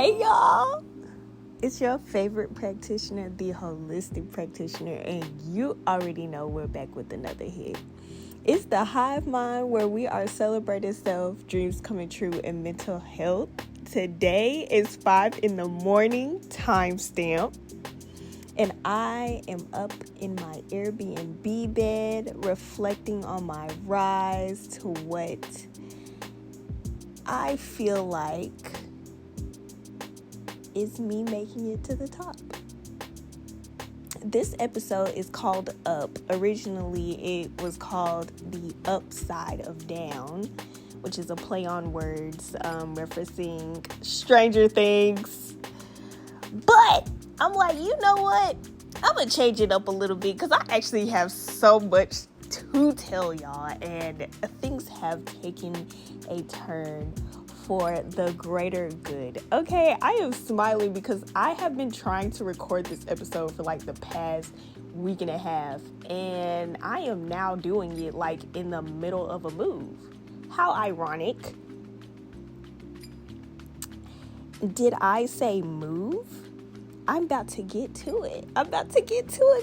Hey y'all, it's your favorite practitioner, the holistic practitioner, and you already know we're back with another hit. It's the Hive Mind, where we are celebrating self, dreams coming true, and mental health. Today is 5 in the morning, timestamp, and I am up in my Air Bnb bed, reflecting on my rise to what I feel like is me making it to the top. This episode is called Up. Originally, it was called The Upside of Down, which is a play on words, referencing Stranger Things. But I'm like, you know what? I'm going to change it up a little bit because I actually have so much to tell y'all, and things have taken a turn for the greater good. Okay, I am smiling because I have been trying to record this episode for like the past week and a half, and I am now doing it like in the middle of a move. How ironic. Did I say move? I'm about to get to it.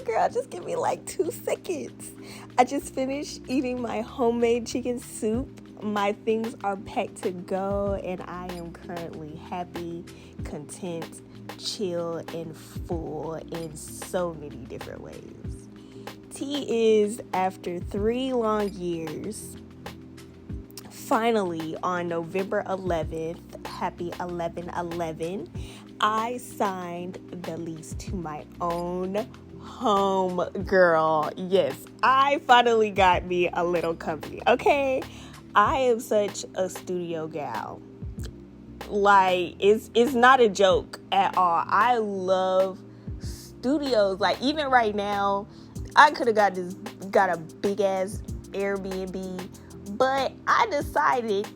Girl. Just give me like 2 seconds. I just finished eating my homemade chicken soup. My things are packed to go, and I am currently happy, content, chill, and full in so many different ways. T is, after 3 long years, finally on November 11th, happy 11/11, I signed the lease to my own home, girl. Yes, I finally got me a little company, okay? I am such a studio gal. Like, it's not a joke at all. I love studios. Like, even right now, I could have got a big ass Airbnb, but I decided,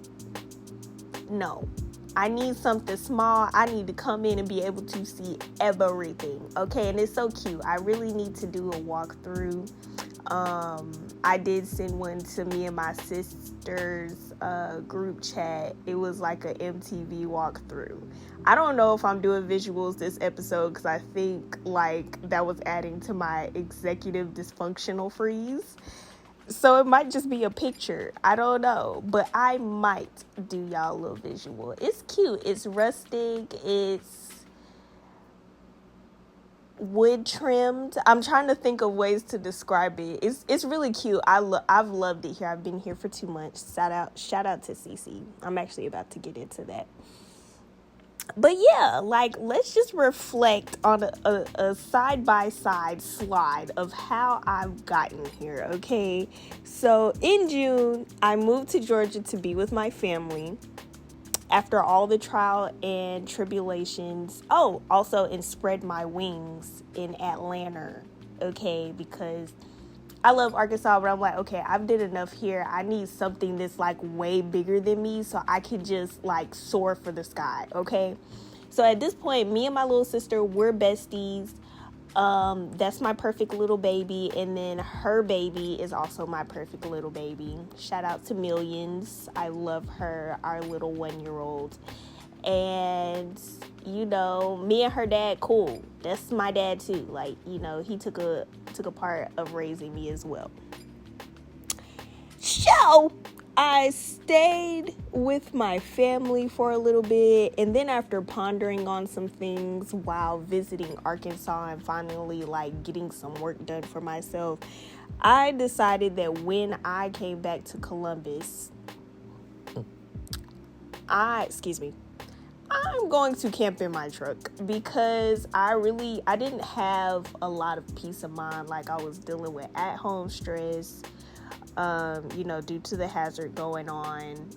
no, I need something small. I need to come in and be able to see everything. Okay, and it's so cute. I really need to do a walkthrough. I did send one to me and my sister's group chat. It was like a MTV walkthrough. I don't know if I'm doing visuals this episode because I think like that was adding to my executive dysfunctional freeze. So it might just be a picture. I don't know. But I might do y'all a little visual. It's cute. It's rustic. It's wood trimmed. I'm trying to think of ways to describe it. It's really cute. I've loved it here. I've been here for 2 months. Shout out to Cece. I'm actually about to get into that. But yeah, like, let's just reflect on a side-by-side slide of how I've gotten here, okay? So in June, I moved to Georgia to be with my family after all the trial and tribulations. Oh, also, and spread my wings in Atlanta, okay? Because I love Arkansas, but I'm like, okay, I've did enough here. I need something that's like way bigger than me so I can just like soar for the sky, okay? So at this point, me and my little sister, we're besties. That's my perfect little baby, and then her baby is also my perfect little baby. Shout out to Millions. I love her, our little 1-year-old. And you know, me and her dad, cool. That's my dad too. Like, you know, he took a part of raising me as well. So I stayed with my family for a little bit, and then after pondering on some things while visiting Arkansas and finally like getting some work done for myself, I decided that when I came back to Columbus, I'm going to camp in my truck because I didn't have a lot of peace of mind. Like, I was dealing with at-home stress, you know, due to the hazard going on.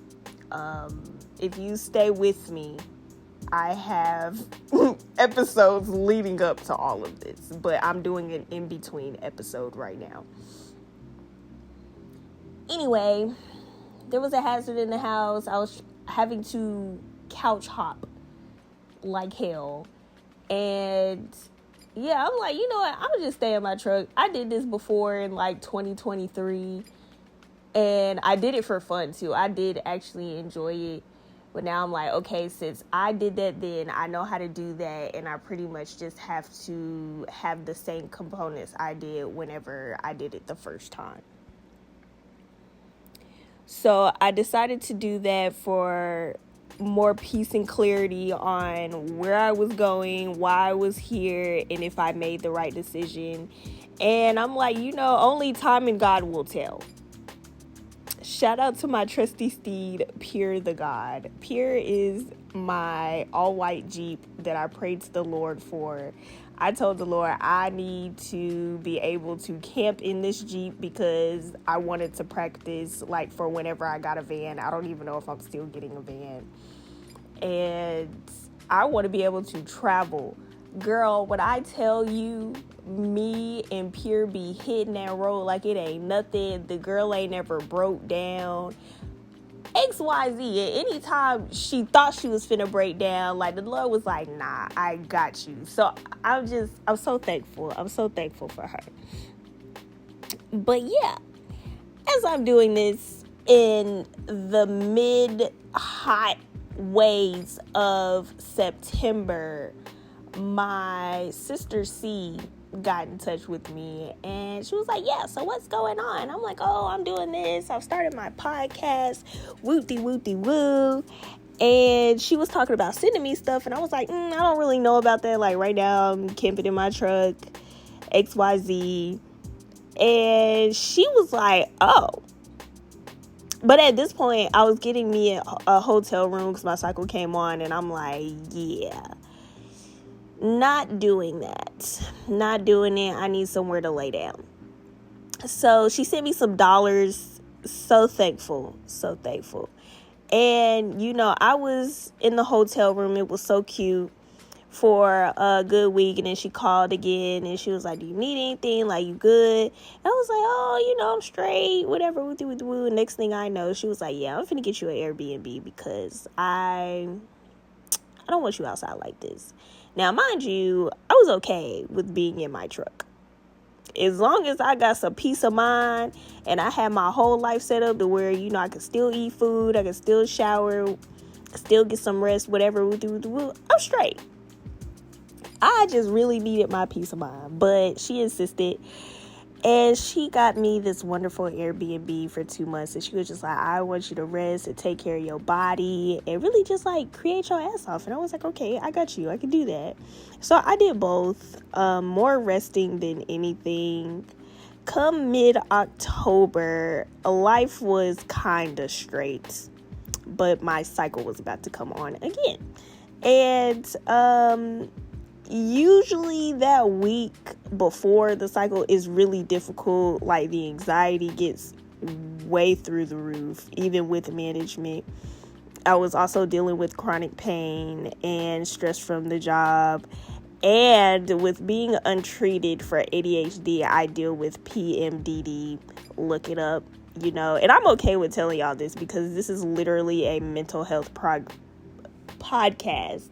If you stay with me, I have episodes leading up to all of this, but I'm doing an in-between episode right now. Anyway, there was a hazard in the house. I was having to couch hop like hell, and yeah, I'm like, you know what, I'm gonna just stay in my truck. I did this before in like 2023, and I did it for fun too. I did actually enjoy it. But now I'm like, okay, since I did that then, I know how to do that, and I pretty much just have to have the same components I did whenever I did it the first time. So I decided to do that for more peace and clarity on where I was going, why I was here, and if I made the right decision. And I'm like, only time and God will tell. Shout out to my trusty steed, Pure the God. Pure is my all-white Jeep that I prayed to the Lord for. I told the Lord I need to be able to camp in this Jeep because I wanted to practice like for whenever I got a van. I don't even know if I'm still getting a van. And I want to be able to travel. Girl, when I tell you, me and Pure be hitting that road like it ain't nothing. The girl ain't never broke down. XYZ, at any time she thought she was finna break down, like the Lord was like, nah, I got you. So I'm so thankful. I'm so thankful for her. But yeah, as I'm doing this in the mid-hot waves of September, my sister C got in touch with me and she was like, yeah, so what's going on? I'm like, oh, I'm doing this. I've started my podcast, woo. And she was talking about sending me stuff, and I was like, I don't really know about that. Like right now I'm camping in my truck, XYZ. And she was like, oh. But at this point, I was getting me a hotel room because my cycle came on, and I'm like, yeah. Not doing that. Not doing it. I need somewhere to lay down. So she sent me some dollars. So thankful. So thankful. And, I was in the hotel room. It was so cute for a good week. And then she called again and she was like, do you need anything? Like, you good? And I was like, oh, I'm straight. Whatever. Woo. Next thing I know, she was like, yeah, I'm finna get you an Air Bnb because I don't want you outside like this. Now, mind you, I was okay with being in my truck. As long as I got some peace of mind and I had my whole life set up to where, I could still eat food, I could still shower, still get some rest, whatever, I'm straight. I just really needed my peace of mind, but she insisted. And she got me this wonderful Airbnb for 2 months. And she was just like, I want you to rest and take care of your body and really just like create your ass off. And I was like, okay, I got you. I can do that. So I did both, more resting than anything. Come mid-October, life was kind of straight, but my cycle was about to come on again. And, usually that week before the cycle is really difficult. Like the anxiety gets way through the roof, even with management. I was also dealing with chronic pain and stress from the job. And with being untreated for ADHD, I deal with PMDD. Look it up, And I'm okay with telling y'all this because this is literally a mental health podcast.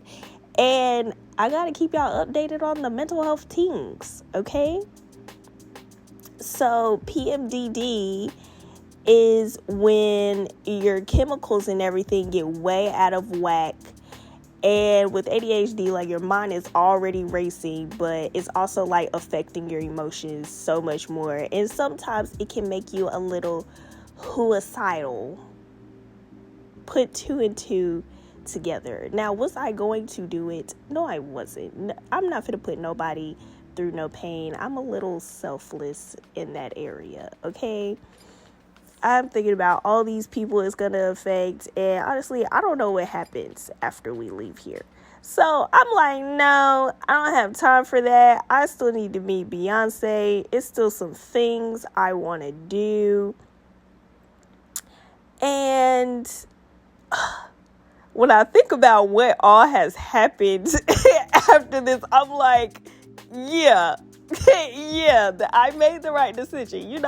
And I gotta keep y'all updated on the mental health things, okay? So PMDD is when your chemicals and everything get way out of whack. And with ADHD, like your mind is already racing, but it's also like affecting your emotions so much more. And sometimes it can make you a little suicidal. Put 2 and 2 together. Now, was I going to do it? No, I wasn't. I'm not going to put nobody through no pain. I'm a little selfless in that area, okay? I'm thinking about all these people it's going to affect, and honestly, I don't know what happens after we leave here. So I'm like, no, I don't have time for that. I still need to meet Beyonce. It's still some things I want to do. And when I think about what all has happened after this, I'm like, yeah, I made the right decision,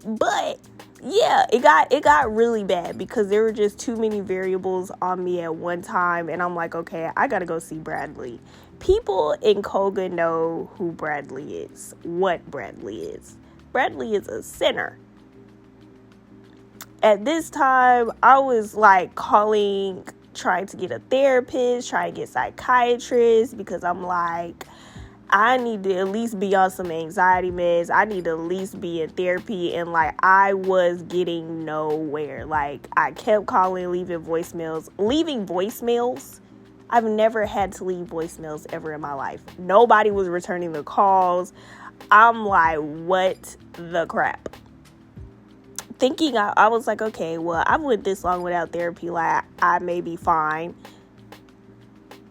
But yeah, it got really bad because there were just too many variables on me at one time, and I'm like, okay, I gotta go see Bradley. People in Koga know who Bradley is, what Bradley is. Bradley is a sinner. At this time, I was like calling trying to get a therapist, trying to get psychiatrists, because I'm like, I need to at least be on some anxiety meds. I need to at least be in therapy. And like, I was getting nowhere. Like, I kept calling, leaving voicemails. I've never had to leave voicemails ever in my life. Nobody was returning the calls. I'm like, what the crap? Thinking, I was like, okay, well, I've went this long without therapy. Like, I may be fine.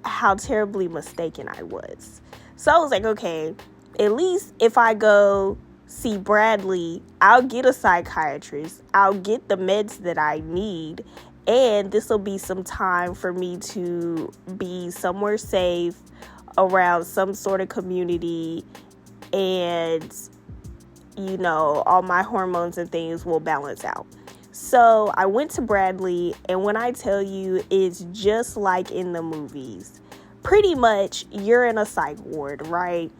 How terribly mistaken I was. So I was like, okay, at least if I go see Bradley, I'll get a psychiatrist. I'll get the meds that I need. And this will be some time for me to be somewhere safe, around some sort of community. And, you know, all my hormones and things will balance out. So I went to Bradley. And when I tell you, it's just like in the movies. Pretty much, you're in a psych ward, right?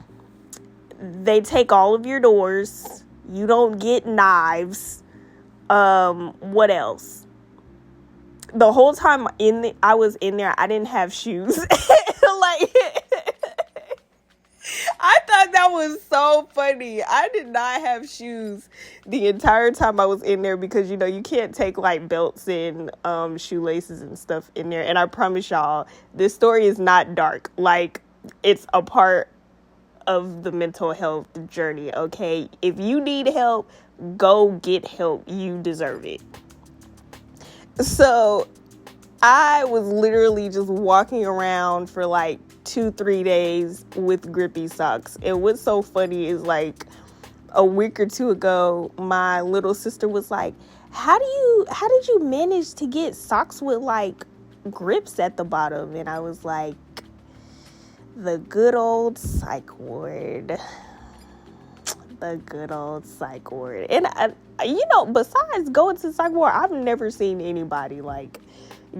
They take all of your doors. You don't get knives. What else? The whole time I was in there, I didn't have shoes. Like, I thought that was so funny. I did not have shoes the entire time I was in there because, you know, you can't take like belts and shoelaces and stuff in there. And I promise y'all, this story is not dark. Like, it's a part of the mental health journey, okay? If you need help, go get help. You deserve it. So I was literally just walking around for like 2-3 days with grippy socks. And what's so funny is, like, a week or two ago, my little sister was like, how did you manage to get socks with like grips at the bottom? And I was like, the good old psych ward. The good old psych ward. And you know, besides going to psych ward, I've never seen anybody like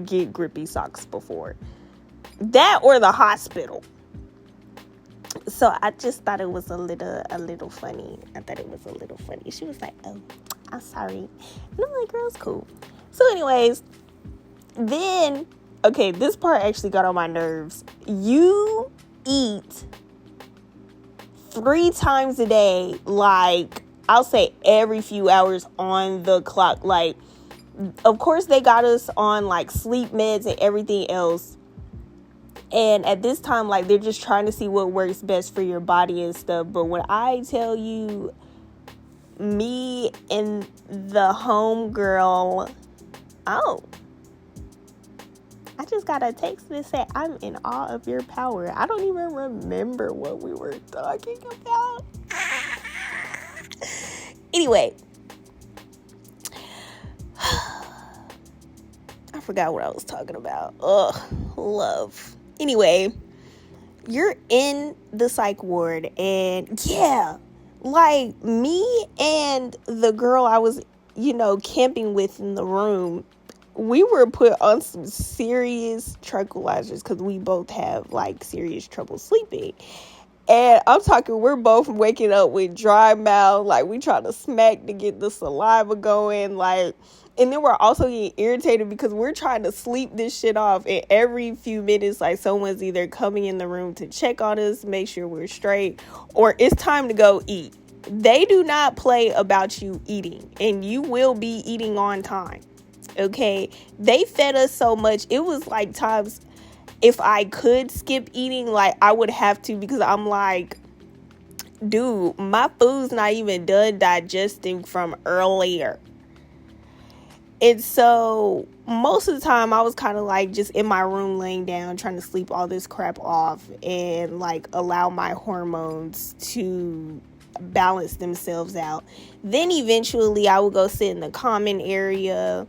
get grippy socks before. That or the hospital. So I just thought it was a little funny. I thought it was a little funny. She was like, oh, I'm sorry. And I'm like, girl, it's cool. So anyways, then, okay, this part actually got on my nerves. You eat 3 times a day, like, I'll say every few hours on the clock. Like, of course, they got us on, like, sleep meds and everything else. And at this time, like, they're just trying to see what works best for your body and stuff. But when I tell you, me and the homegirl, oh, I just got a text that said, I'm in awe of your power. I don't even remember what we were talking about. Anyway. I forgot what I was talking about. Ugh, love. Anyway, you're in the psych ward, and yeah, like, me and the girl I was, you know, camping with in the room, we were put on some serious tranquilizers because we both have like serious trouble sleeping. And I'm talking, we're both waking up with dry mouth, like we trying to smack to get the saliva going, like. And then we're also getting irritated because we're trying to sleep this shit off. And every few minutes, like, someone's either coming in the room to check on us, make sure we're straight, or it's time to go eat. They do not play about you eating, and you will be eating on time. Okay? They fed us so much. It was like times if I could skip eating, like, I would have to, because I'm like, dude, my food's not even done digesting from earlier. And so most of the time I was kind of like just in my room laying down trying to sleep all this crap off and like allow my hormones to balance themselves out. Then eventually I would go sit in the common area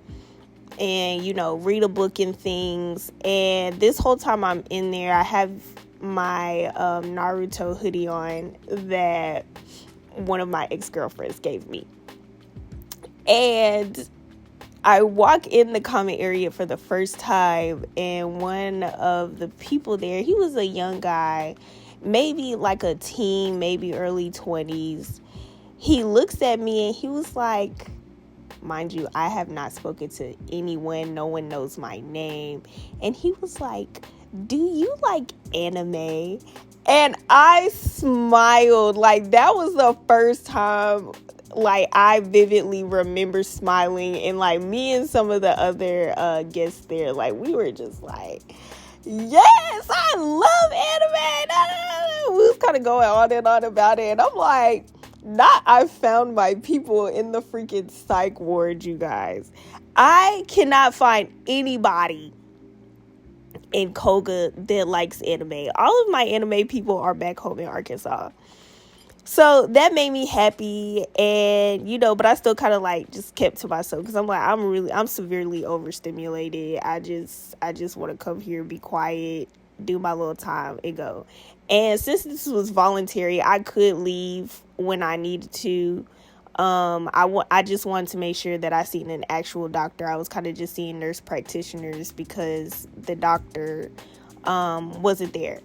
and, you know, read a book and things. And this whole time I'm in there, I have my Naruto hoodie on that one of my ex-girlfriends gave me. And I walk in the common area for the first time, and one of the people there, he was a young guy, maybe like a teen, maybe early 20s. He looks at me and he was like, Mind you, I have not spoken to anyone. No one knows my name. And he was like, do you like anime? And I smiled. Like, that was the first time, like, I vividly remember smiling. And, like, me and some of the other guests there, like, we were just like, yes, I love anime. We was kind of going on and on about it. And I'm like, I found my people in the freaking psych ward, you guys. I cannot find anybody in Koga that likes anime. All of my anime people are back home in Arkansas. So that made me happy. And, but I still kind of like just kept to myself because I'm like, I'm severely overstimulated. I just want to come here, be quiet, do my little time and go. And since this was voluntary, I could leave when I needed to. I just wanted to make sure that I seen an actual doctor. I was kind of just seeing nurse practitioners because the doctor wasn't there.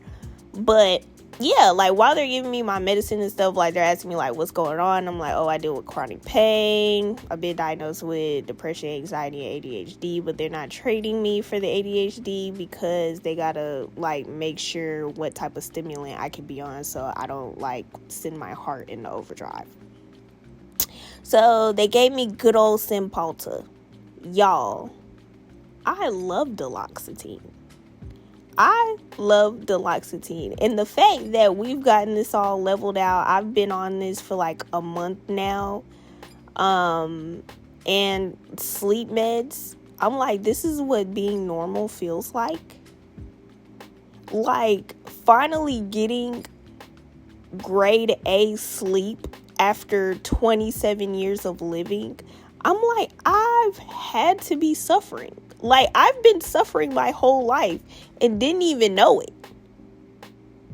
But yeah, like while they're giving me my medicine and stuff, like they're asking me like what's going on. I'm like, oh, I deal with chronic pain. I've been diagnosed with depression, anxiety, and ADHD, but they're not treating me for the ADHD because they gotta like make sure what type of stimulant I can be on so I don't like send my heart into overdrive. So they gave me good old Cymbalta. Y'all, I love duloxetine. And the fact that we've gotten this all leveled out, I've been on this for like a month now. And sleep meds, I'm like, this is what being normal feels like. Like, finally getting grade A sleep after 27 years of living. I'm like, I've had to be suffering. Like, I've been suffering my whole life and didn't even know it.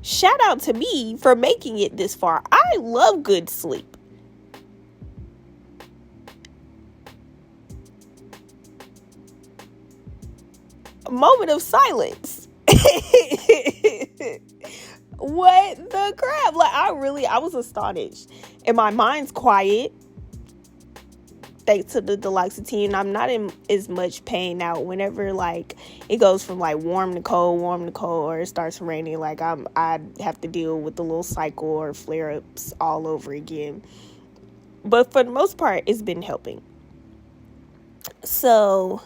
Shout out to me for making it this far. I love good sleep. A moment of silence. What the crap? Like, I was astonished. And my mind's quiet. Thanks to the duloxetine, I'm not in as much pain now. Whenever like it goes from like warm to cold, or it starts raining, like I have to deal with the little cycle or flare-ups all over again. But for the most part, it's been helping. So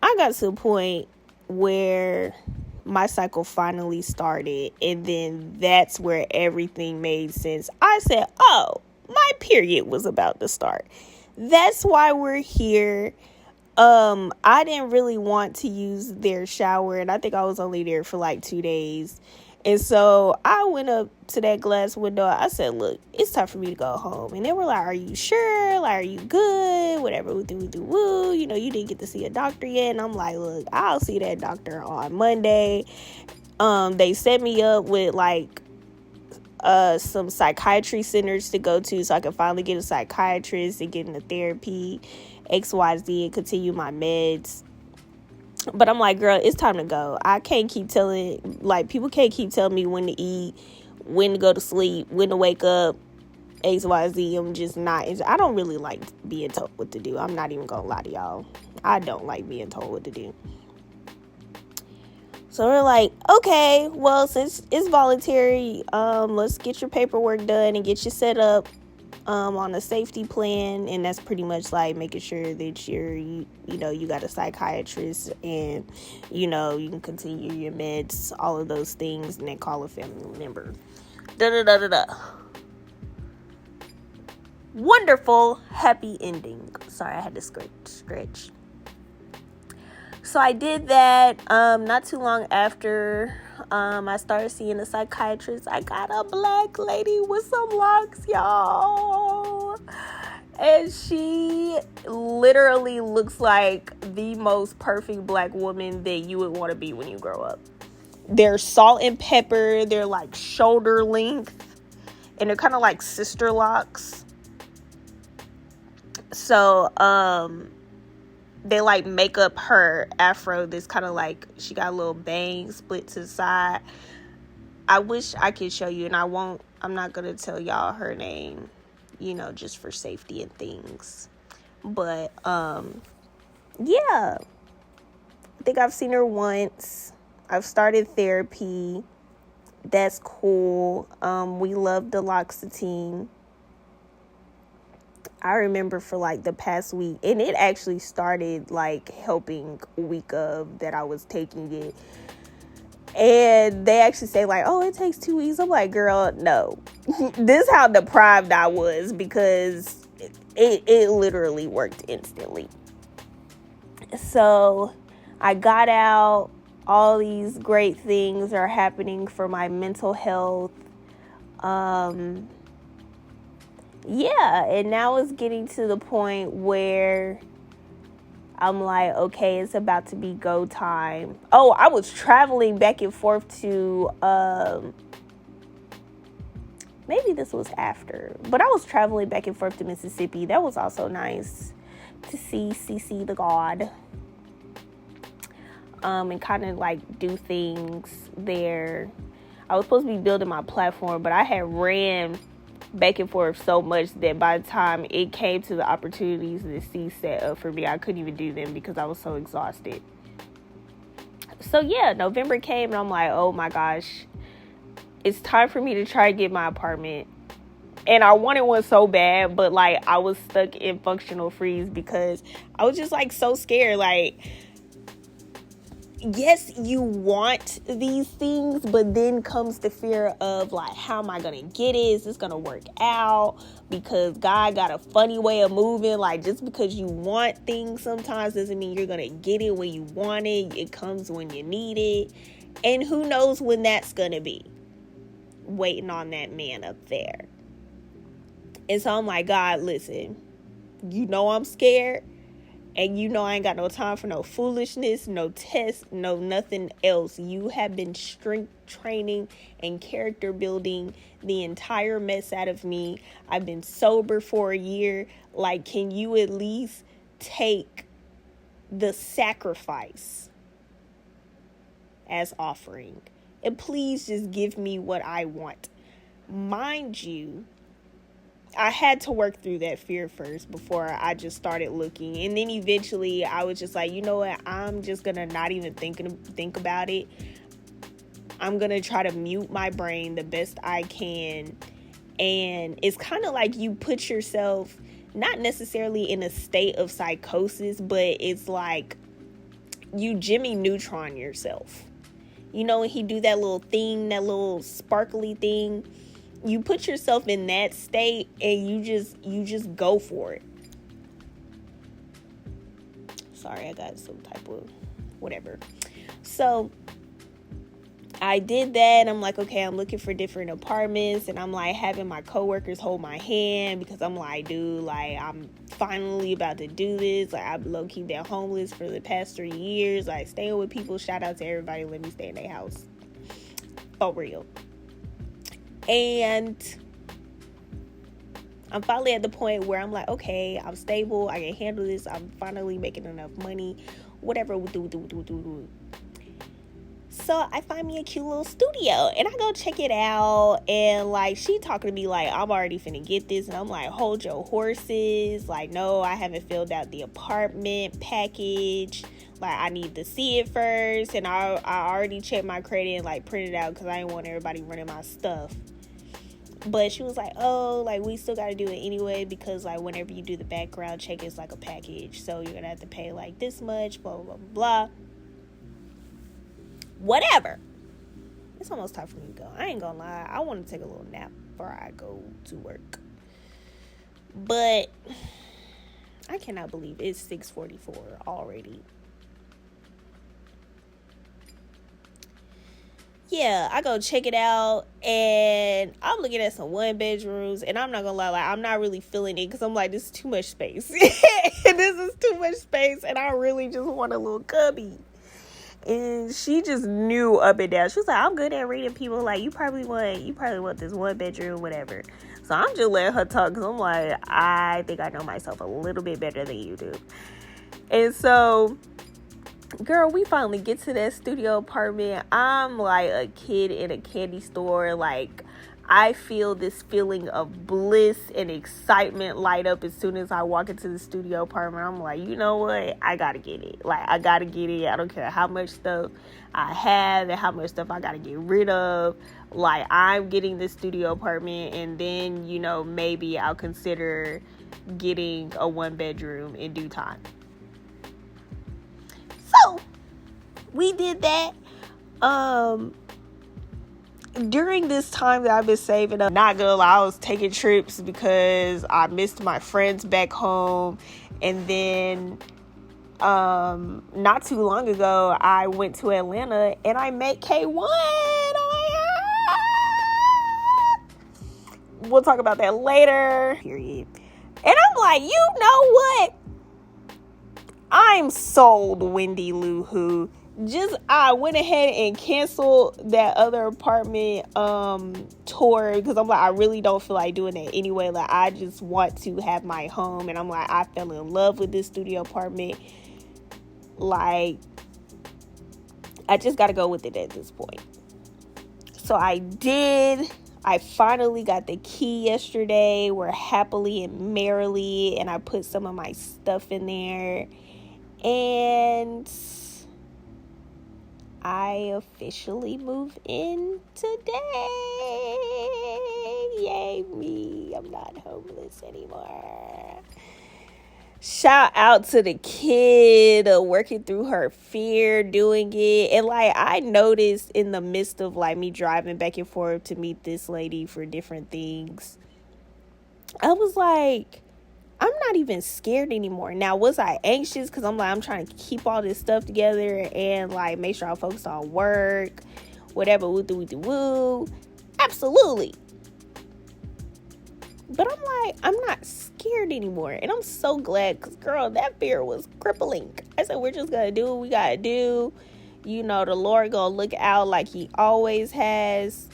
I got to a point where my cycle finally started, and then that's where everything made sense. I said, oh, my period was about to start. That's why we're here. I didn't really want to use their shower, and I think I was only there for like 2 days. And so I went up to that glass window. I said, look, it's time for me to go home. And they were like, are you sure? Like, are you good? Whatever, woo. You didn't get to see a doctor yet. And I'm like, look, I'll see that doctor on Monday. They set me up with like some psychiatry centers to go to so I can finally get a psychiatrist and get into therapy, XYZ, and continue my meds. But I'm like, girl, it's time to go. I can't keep telling, like, people can't keep telling me when to eat, when to go to sleep, when to wake up, XYZ. I'm just not, I don't really like being told what to do. I'm not even gonna lie to y'all. I don't like being told what to do. So we're like, okay, well, since it's voluntary, let's get your paperwork done and get you set up on a safety plan. And that's pretty much like making sure that you got a psychiatrist and, you can continue your meds, all of those things, and then call a family member. Wonderful, happy ending. Sorry, I had to scratch. So I did that. Not too long after I started seeing a psychiatrist, I got a black lady with some locks, y'all. And she literally looks like the most perfect black woman that you would want to be when you grow up. They're salt and pepper. They're like shoulder length. And they're kind of like sister locks. So, they like make up her afro. This kind of like, she got a little bang split to the side. I wish I could show you, and I'm not going to tell y'all her name, just for safety and things. But yeah, I think I've seen her once. I've started therapy. That's cool. We love the L'Occitane. I remember for like the past week, and it actually started like helping week of that I was taking it. And they actually say like, oh, it takes 2 weeks. I'm like, girl, no. This is how deprived I was, because it literally worked instantly. So I got out. All these great things are happening for my mental health. Yeah, and now it's getting to the point where I'm like, okay, it's about to be go time. Oh, I was traveling back and forth to, maybe this was after, but I was traveling back and forth to Mississippi. That was also nice to see CC the God, and kind of like do things there. I was supposed to be building my platform, but I had ran back and forth so much that by the time it came to the opportunities that C set up for me, I couldn't even do them because I was so exhausted. So yeah, November came and I'm like, oh my gosh, it's time for me to try to get my apartment. And I wanted one so bad, but like I was stuck in functional freeze because I was just like so scared. Like, yes, you want these things, but then comes the fear of like, how am I gonna get it? Is this gonna work out? Because God got a funny way of moving. Like, just because you want things sometimes doesn't mean you're gonna get it when you want it. It comes when you need it. And who knows when that's gonna be. Waiting on that man up there. And so I'm like, God, listen, you know I'm scared. And you know I ain't got no time for no foolishness, no tests, no nothing else. You have been strength training and character building the entire mess out of me. I've been sober for a year. Like, can you at least take the sacrifice as offering? And please just give me what I want. Mind you, I had to work through that fear first before I just started looking. And then eventually I was just like, you know what? I'm just going to not even think about it. I'm going to try to mute my brain the best I can. And it's kind of like you put yourself not necessarily in a state of psychosis, but it's like you Jimmy Neutron yourself. You know, when he do that little thing, that little sparkly thing, you put yourself in that state and you just go for it. Sorry, I got some type of whatever. So I did that. I'm like, okay, I'm looking for different apartments, and I'm like having my coworkers hold my hand because I'm like, dude, like I'm finally about to do this. Like, I've low-key been homeless for the past 3 years. Like, staying with people. Shout out to everybody. Let me stay in their house. For real. And I'm finally at the point where I'm like, okay, I'm stable. I can handle this. I'm finally making enough money. Whatever. So I find me a cute little studio and I go check it out. And like, she talking to me like, I'm already finna get this. And I'm like, hold your horses. Like, no, I haven't filled out the apartment package. Like, I need to see it first. And I already checked my credit and like printed it out because I didn't want everybody running my stuff. But she was like, oh, like, we still got to do it anyway because, like, whenever you do the background check, it's like a package. So you're going to have to pay, like, this much, blah, blah, blah, blah. Whatever. It's almost time for me to go. I ain't going to lie. I want to take a little nap before I go to work. But I cannot believe it's 6:44 already. Yeah, I go check it out, and I'm looking at some 1-bedrooms, and I'm not gonna lie, like, I'm not really feeling it, because I'm like, this is too much space. This is too much space, and I really just want a little cubby. And she just knew up and down. She was like, I'm good at reading people, like, you probably want this 1-bedroom, whatever. So I'm just letting her talk, because I'm like, I think I know myself a little bit better than you do. And so, girl, we finally get to that studio apartment. I'm like a kid in a candy store. Like, I feel this feeling of bliss and excitement light up as soon as I walk into the studio apartment. I'm like, you know what? I gotta get it. Like, I gotta get it. I don't care how much stuff I have and how much stuff I gotta get rid of. Like, I'm getting this studio apartment, and then, you know, maybe I'll consider getting a 1-bedroom in due time. So, we did that. During this time that I've been saving up, not gonna lie, I was taking trips because I missed my friends back home. And then not too long ago, I went to Atlanta and I met K1. Oh my God. We'll talk about that later. Period. And I'm like, you know what? I'm sold, Wendy Lou Who. I went ahead and canceled that other apartment tour because I'm like, I really don't feel like doing that anyway. Like, I just want to have my home, and I'm like, I fell in love with this studio apartment. Like, I just got to go with it at this point. So I did. I finally got the key yesterday. We're happily and merrily, and I put some of my stuff in there, and I officially move in today. Yay me. I'm not homeless anymore. Shout out to the kid working through her fear, doing it. And like, I noticed in the midst of like me driving back and forth to meet this lady for different things, I was like, I'm not even scared anymore. Now, was I anxious? Because I'm like, I'm trying to keep all this stuff together and like make sure I focus on work, whatever, woo. Absolutely. But I'm like, I'm not scared anymore. And I'm so glad, because girl, that fear was crippling. I said, we're just going to do what we got to do. You know, the Lord going to look out like he always has.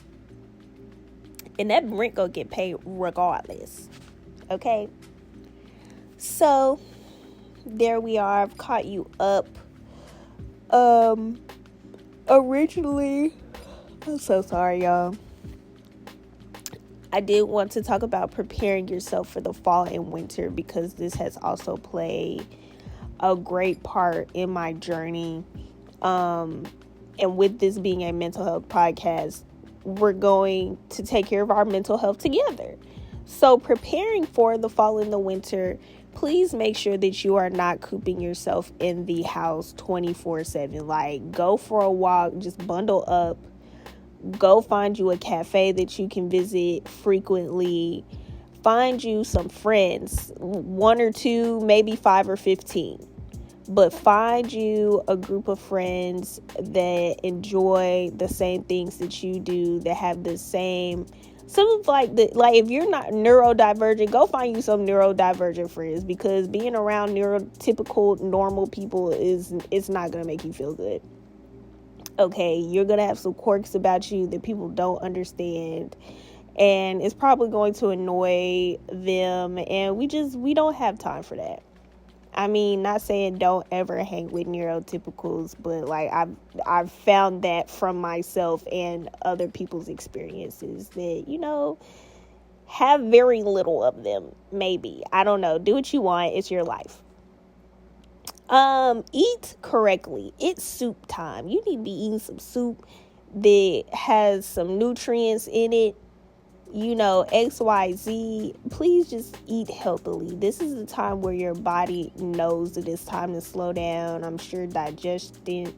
And that rent going to get paid regardless. Okay? So, there we are. I've caught you up. Originally, I'm so sorry, y'all. I did want to talk about preparing yourself for the fall and winter, because this has also played a great part in my journey. And with this being a mental health podcast, we're going to take care of our mental health together. So preparing for the fall and the winter, please make sure that you are not cooping yourself in the house 24/7. Like, go for a walk, just bundle up, go find you a cafe that you can visit frequently, find you some friends, 1 or 2, maybe 5 or 15, but find you a group of friends that enjoy the same things that you do, that have the same, some of like if you're not neurodivergent, go find you some neurodivergent friends, because being around neurotypical normal people it's not gonna make you feel good. Okay, you're gonna have some quirks about you that people don't understand, and it's probably going to annoy them, and we don't have time for that. I mean, not saying don't ever hang with neurotypicals, but like I've found that from myself and other people's experiences that, you know, have very little of them. Maybe, I don't know. Do what you want. It's your life. Eat correctly. It's soup time. You need to be eating some soup that has some nutrients in it. You know, XYZ. Please just eat healthily. This is the time where your body knows that it's time to slow down. I'm sure digestion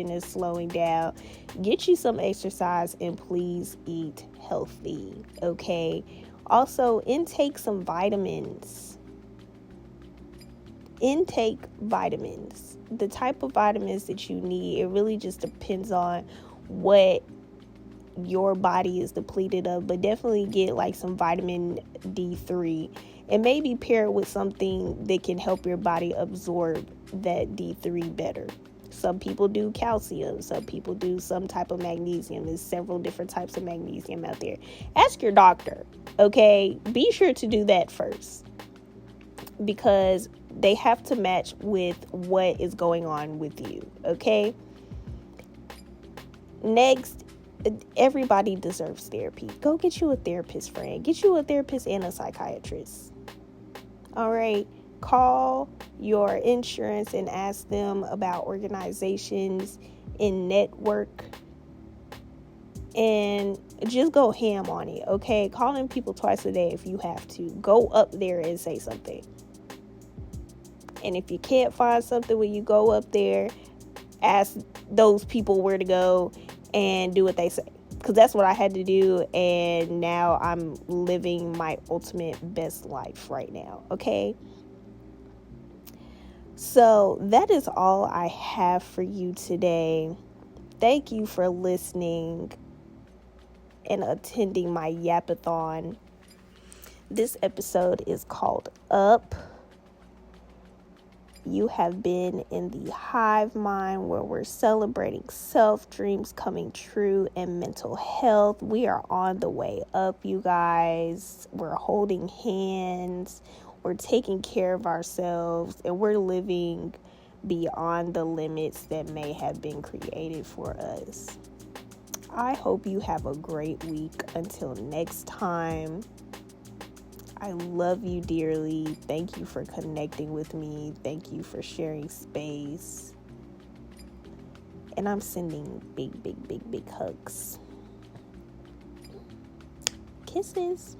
is slowing down. Get you some exercise, and please eat healthy. Okay. Also, intake some vitamins. Intake vitamins. The type of vitamins that you need, it really just depends on what your body is depleted of, but definitely get like some vitamin D3, and maybe pair it with something that can help your body absorb that D3 better. Some people do calcium, some people do some type of magnesium. There's several different types of magnesium out there. Ask your doctor, okay? Be sure to do that first, because they have to match with what is going on with you, okay? Next, Everybody deserves therapy. Go get you a therapist, friend. Get you a therapist and a psychiatrist. All right. Call your insurance and ask them about organizations in network, and just go ham on it, okay? Call them people twice a day if you have to. Go up there and say something. And if you can't find something when you go up there, ask those people where to go and do what they say. Because that's what I had to do, and now I'm living my ultimate best life right now, okay? So that is all I have for you today. Thank you for listening and attending my yapathon. This episode is called Up. You have been in the Hive Mind, where we're celebrating self, dreams coming true, and mental health. We are on the way up, you guys. We're holding hands. We're taking care of ourselves, and we're living beyond the limits that may have been created for us. I hope you have a great week. Until next time, I love you dearly. Thank you for connecting with me. Thank you for sharing space. And I'm sending big, big, big, big hugs. Kisses.